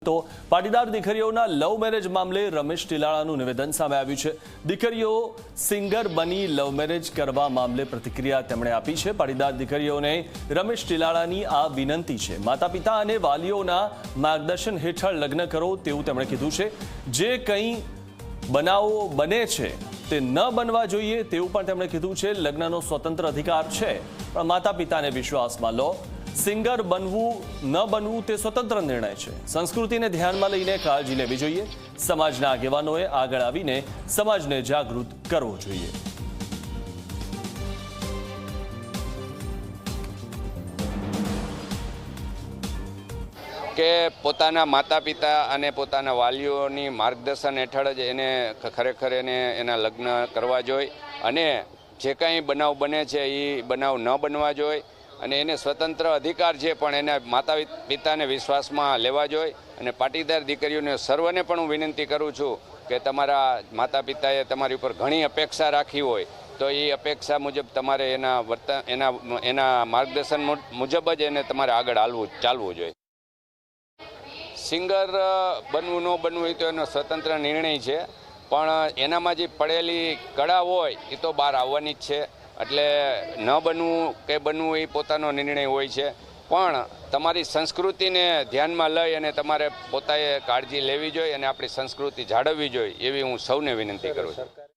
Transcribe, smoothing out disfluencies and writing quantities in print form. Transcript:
તો પાટીદાર દીકરીઓના love marriage મામલે રમેશ ટીલાળાનું નિવેદન સામે આવ્યું છે। દીકરીઓ સિંગર બની લવ મેરેજ કરવા મામલે પ્રતિક્રિયા તેમણે આપી છે। પાટીદાર દીકરીઓને રમેશ ટીલાળાની આ વિનંતી છે, માતા પિતા અને વાલીઓના માર્ગદર્શન હેઠળ લગ્ન કરો તેવું તેમણે કીધું છે। જે કંઈ બનાવો બને છે તે ન બનવા જોઈએ તેવું પણ તેમણે કીધું છે। લગ્નનો સ્વતંત્ર અધિકાર છે, પણ માતા પિતાને વિશ્વાસમાં લો। સિંગર બનવું ન બનવું તે સ્વતંત્ર નિર્ણય છે। સંસ્કૃતિને ધ્યાનમાં લઈને કાળજી લેવી જોઈએ। સમાજના આગેવાનોએ આગળ આવીને સમાજને જાગૃત કરવો જોઈએ। કે પોતાના માતા પિતા અને પોતાના વાલીઓની માર્ગદર્શન હેઠળ જ એને ખરેખર એના લગ્ન કરવા જોઈએ અને જે કાંઈ બનાવ બને છે એ બનાવ ન બનવા જોઈએ અને એને સ્વતંત્ર અધિકાર છે, પણ એના માતા પિતાને વિશ્વાસમાં લેવા જોઈએ। અને પાટીદાર દીકરીઓને સર્વને પણ હું વિનંતી કરું છું કે તમારા માતા પિતાએ તમારી ઉપર ઘણી અપેક્ષા રાખી હોય તો એ અપેક્ષા મુજબ તમારે એના માર્ગદર્શન મુજબ જ એને તમારે આગળ ચાલવું જોઈએ। સિંગર બનવું ન બનવું એ તો એનો સ્વતંત્ર નિર્ણય છે, પણ એનામાં જે પડેલી કળા હોય એ તો બહાર આવવાની જ છે। એટલે ન બનવું કે બનવું એ પોતાનો નિર્ણય હોય છે, પણ તમારી સંસ્કૃતિને ધ્યાનમાં લઈ અને તમારે પોતાએ કાળજી લેવી જોઈએ અને આપણી સંસ્કૃતિ જાળવવી જોઈએ એવી હું સૌને વિનંતી કરું છું।